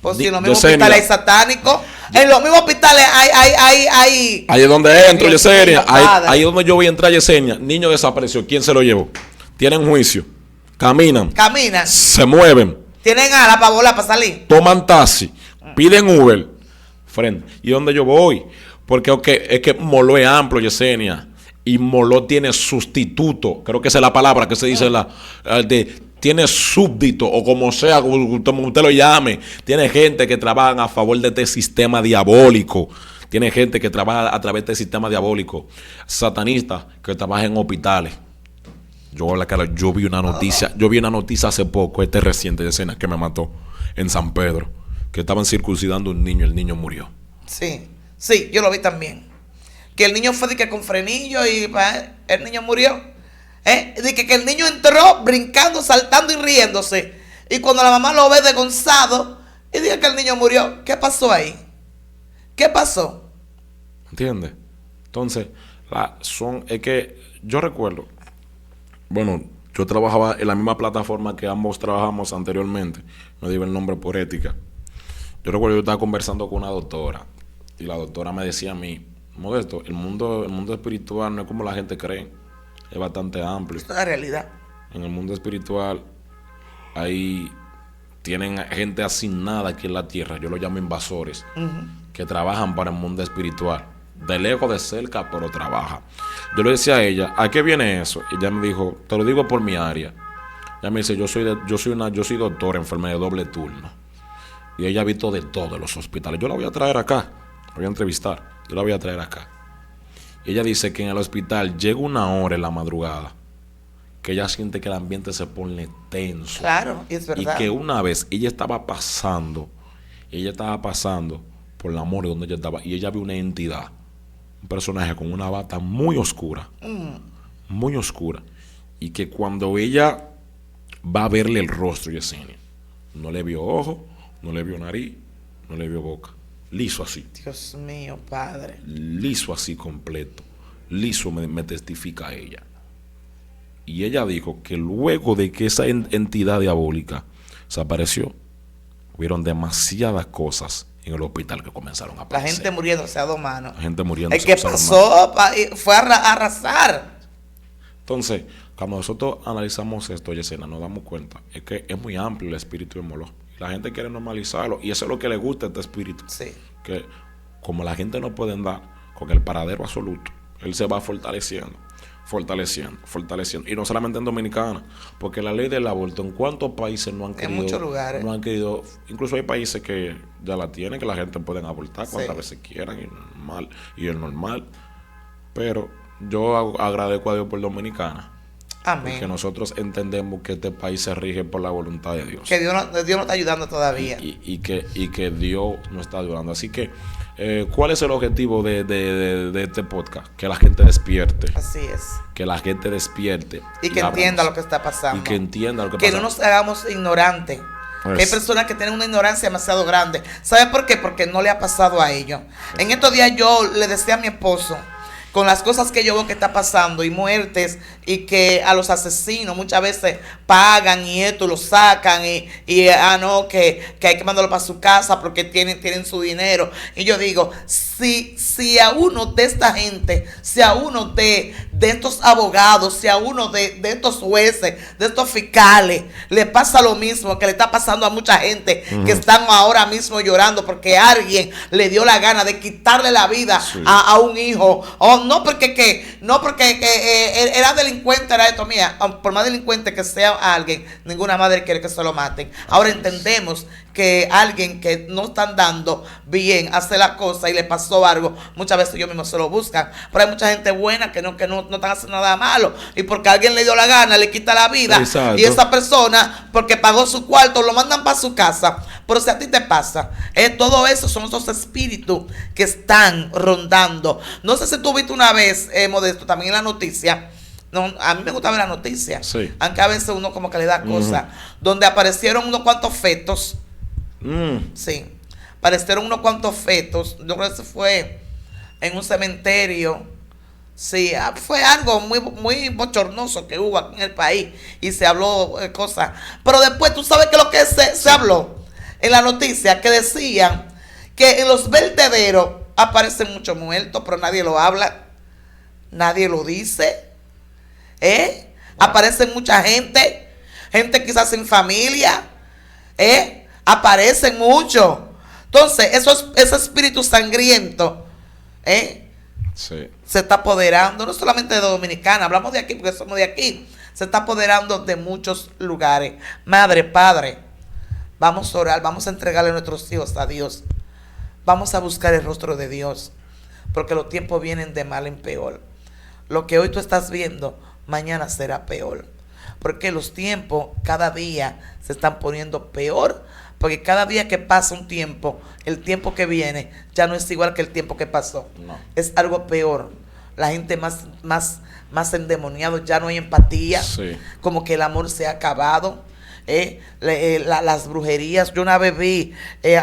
Pues si en los mismos hospitales hay satánicos, en los mismos hospitales hay ahí es donde entro, Yesenia. Ahí es donde yo voy a entrar, Yesenia. Niño desapareció. ¿Quién se lo llevó? Tienen juicio. Caminan. Se mueven. Tienen alas para volar, para salir. Toman taxi. Piden Uber. Frente. ¿Y dónde yo voy? Porque es que Moloch es amplio, Yesenia. Y Moloch tiene sustituto. Creo que esa es la palabra que se dice tiene súbdito, o como sea, como usted lo llame. Tiene gente que trabaja a favor de este sistema diabólico. Tiene gente que trabaja a través de este sistema diabólico. Satanistas que trabajan en hospitales. Yo vi una noticia hace poco, reciente de escena, que me mató en San Pedro, que estaban circuncidando un niño, el niño murió. Sí, sí, yo lo vi también. Que el niño fue de que con frenillo y el niño murió. De que el niño entró brincando, saltando y riéndose. Y cuando la mamá lo ve desgonzado, y dice que el niño murió. ¿Qué pasó ahí? ¿Qué pasó? ¿Entiendes? Entonces, es que yo recuerdo, bueno, yo trabajaba en la misma plataforma que ambos trabajamos anteriormente, no digo el nombre por ética. Yo recuerdo que yo estaba conversando con una doctora y la doctora me decía a mí, Modesto, el mundo espiritual no es como la gente cree, es bastante amplio. Esto es la realidad. En el mundo espiritual tienen gente asignada aquí en la tierra, yo lo llamo invasores, que trabajan para el mundo espiritual. De lejos, de cerca, pero trabaja. Yo le decía a ella, ¿a qué viene eso? Y ella me dijo, te lo digo por mi área. Ella me dice, yo soy doctora, enfermera de doble turno. Y ella ha visto de todo en los hospitales. Yo la voy a traer acá, la voy a entrevistar, yo la voy a traer acá. Y ella dice que en el hospital llega una hora en la madrugada que ella siente que el ambiente se pone tenso. Claro, y es verdad. Y que una vez ella estaba pasando por la morgue donde ella estaba, y ella vio una entidad, un personaje con una bata muy oscura, y que cuando ella va a verle el rostro, Yesenia, no le vio ojo, no le vio nariz, no le vio boca, liso así. Dios mío, Padre. Liso así completo, liso me testifica ella. Y ella dijo que luego de que esa entidad diabólica se apareció, hubieron demasiadas cosas en el hospital que comenzaron a aparecer. La gente muriéndose a dos manos. La gente muriéndose. El que pasó fue a arrasar. Entonces, cuando nosotros analizamos esto, Yesenia, nos damos cuenta es que es muy amplio el espíritu de Moloch. La gente quiere normalizarlo y eso es lo que le gusta a este espíritu. Sí. Que como la gente no puede andar con el paradero absoluto, él se va fortaleciendo. Y no solamente en Dominicana, porque la ley del aborto, ¿en cuántos países no han querido? En muchos lugares. No han querido, incluso hay países que ya la tienen, que la gente puede abortar cuantas Sí. veces quieran y es normal. Pero yo agradezco a Dios por Dominicana. Amén. Porque nosotros entendemos que este país se rige por la voluntad de Dios. Que Dios no está ayudando todavía. Y que Dios nos está ayudando. Así que, ¿cuál es el objetivo de este podcast? Que la gente despierte. Así es. Que la gente despierte. Y que entienda lo que está pasando. Y que entienda lo que Que pasa. no nos hagamos ignorantes. Que hay personas que tienen una ignorancia demasiado grande. ¿Sabe por qué? Porque no le ha pasado a ellos. En estos días yo le decía a mi esposo, con las cosas que yo veo que está pasando y muertes, y que a los asesinos muchas veces pagan y esto lo sacan no, que hay que mandarlo para su casa porque tienen su dinero. Y yo digo, si a uno de esta gente, si a uno de estos abogados, si a uno de estos jueces, de estos fiscales le pasa lo mismo que le está pasando a mucha gente que están ahora mismo llorando porque alguien le dio la gana de quitarle la vida a un hijo, no porque era delincuente, era esto, mía, por más delincuente que sea alguien, ninguna madre quiere que se lo maten. Ahora entendemos que alguien que no están dando bien hace la cosa y le pasó algo, muchas veces ellos mismos se lo buscan, pero hay mucha gente buena que no están haciendo nada malo, y porque alguien le dio la gana le quita la vida. Exacto. Y esa persona, porque pagó su cuarto, lo mandan para su casa. Pero si a ti te pasa, todo eso son esos espíritus que están rondando. No sé si tú viste una vez, Modesto, también en la noticia. No, a mí me gusta ver la noticia, sí. Aunque a veces uno como que le da cosas, donde aparecieron unos cuantos fetos. Sí, aparecieron unos cuantos fetos. Yo creo que se fue en un cementerio. Sí, fue algo muy, muy bochornoso que hubo aquí en el país y se habló cosas. Pero después, ¿tú sabes qué es lo que se habló en la noticia? Que decían que en los vertederos aparecen muchos muertos, pero nadie lo habla, nadie lo dice. Aparecen mucha gente quizás sin familia, aparecen muchos. Entonces, ese espíritu sangriento, sí, se está apoderando, no solamente de Dominicana, hablamos de aquí porque somos de aquí, se está apoderando de muchos lugares. Madre, Padre, vamos a orar, vamos a entregarle a nuestros hijos a Dios, vamos a buscar el rostro de Dios, porque los tiempos vienen de mal en peor. Lo que hoy tú estás viendo, mañana será peor. Porque los tiempos cada día se están poniendo peor. Porque cada día que pasa un tiempo, el tiempo que viene ya no es igual que el tiempo que pasó. No. Es algo peor. La gente más endemoniado, ya no hay empatía. Sí. Como que el amor se ha acabado. Las brujerías. Yo una vez vi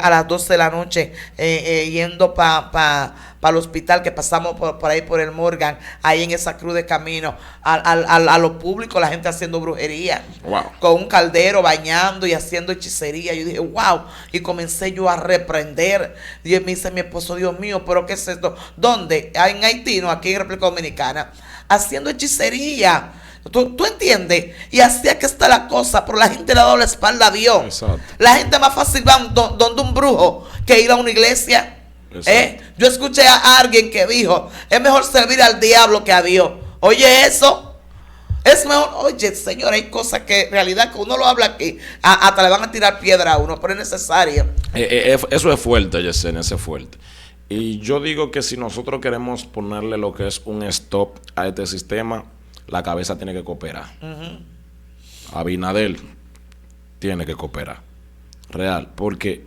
a las 12 de la noche yendo para el hospital, que pasamos por ahí por el Morgan, ahí en esa cruz de camino, a lo público, la gente haciendo brujería. Wow. Con un caldero bañando y haciendo hechicería. Yo dije, wow. Y comencé yo a reprender. Y me dice mi esposo, Dios mío, ¿pero qué es esto? ¿Dónde? En Haití, no, aquí en República Dominicana. Haciendo hechicería. ¿Tú entiendes? Y así es que está la cosa, pero la gente le ha dado la espalda a Dios. Exacto. La gente más fácil va donde un brujo que ir a una iglesia. Yo escuché a alguien que dijo, es mejor servir al diablo que a Dios. Oye, eso es mejor. Oye, señor, hay cosas que en realidad que uno lo habla aquí, hasta le van a tirar piedra a uno, pero es necesario. Eso es fuerte, Yesenia, eso es fuerte. Y yo digo que si nosotros queremos ponerle lo que es un stop a este sistema, la cabeza tiene que cooperar. Abinadel tiene que cooperar. Real. Porque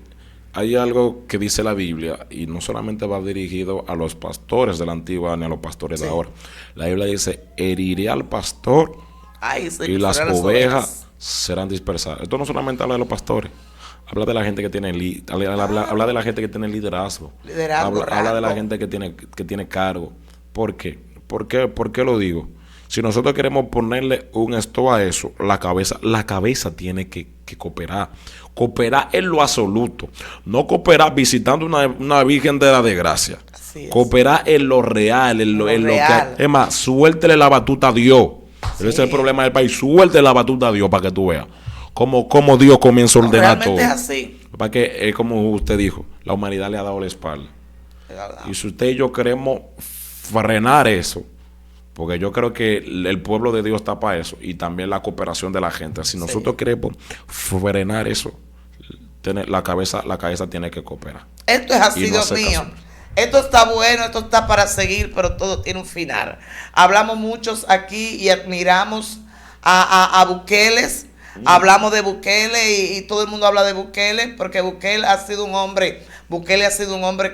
hay algo que dice la Biblia, y no solamente va dirigido a los pastores de la antigua ni a los pastores de ahora. La Biblia dice, heriré al pastor y las ovejas serán dispersadas. Esto no solamente habla de los pastores. Habla de la gente que tiene habla de la gente que tiene liderazgo. Habla de la gente que tiene cargo. ¿Por qué? ¿Por qué lo digo? Si nosotros queremos ponerle un stop a eso, la cabeza tiene que cooperar. Cooperar en lo absoluto. No cooperar visitando una Virgen de la Desgracia. Cooperar en lo real, en lo que... Es más, suéltele la batuta a Dios. Ese es el problema del país. Suéltele la batuta a Dios para que tú veas cómo Dios comienza a ordenar todo. Es así. Para que, como usted dijo, la humanidad le ha dado la espalda. Y si usted y yo queremos frenar eso, porque yo creo que el pueblo de Dios está para eso, y también la cooperación de la gente. Si nosotros queremos frenar eso, la cabeza tiene que cooperar. Esto es así, Dios mío. Esto está bueno, esto está para seguir, pero todo tiene un final. Hablamos muchos aquí y admiramos a Bukele. Hablamos de Bukele y todo el mundo habla de Bukele, porque Bukele ha sido un hombre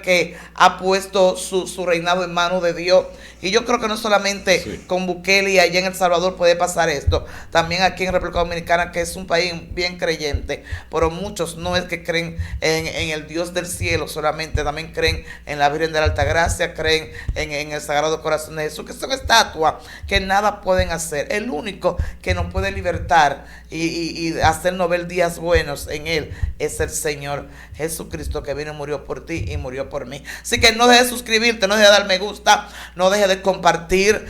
que ha puesto su reinado en manos de Dios. Y yo creo que no solamente con Bukele y allá en El Salvador puede pasar esto, también aquí en República Dominicana, que es un país bien creyente, pero muchos no es que creen en el Dios del cielo solamente, también creen en la Virgen de la Altagracia, creen en el Sagrado Corazón de Jesús, que son estatuas que nada pueden hacer. El único que nos puede libertar y hacernos ver días buenos en Él es el Señor Jesucristo, que vino y murió por ti y murió por mí. Así que no dejes de suscribirte, no dejes de dar me gusta, no dejes de compartir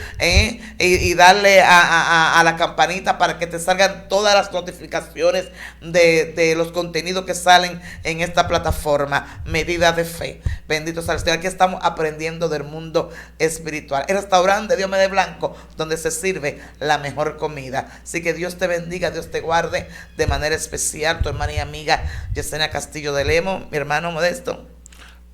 y darle a la campanita para que te salgan todas las notificaciones de los contenidos que salen en esta plataforma, Medida de Fe. Bendito sea el Señor. Aquí estamos aprendiendo del mundo espiritual. El restaurante Dios me dé Blanco, donde se sirve la mejor comida. Así que Dios te bendiga, Dios te guarde de manera especial. Tu hermana y amiga Yesenia Castillo de Lemos, mi hermano Modesto.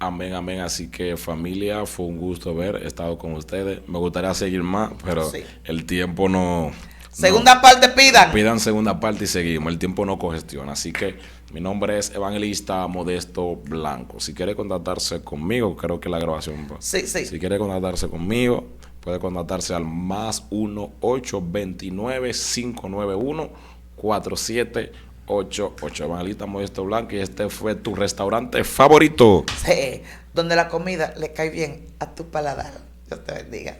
Amén, amén. Así que, familia, fue un gusto haber estado con ustedes. Me gustaría seguir más, pero el tiempo no... Segunda parte pidan. Pidan segunda parte y seguimos. El tiempo no congestiona. Así que mi nombre es Evangelista Modesto Blanco. Si quiere contactarse conmigo, creo que la grabación... Si quiere contactarse conmigo, puede contactarse al más 1-829-591-4788. Evangelista Modesto Blanco, y este fue tu restaurante favorito. Sí, donde la comida le cae bien a tu paladar. Dios te bendiga.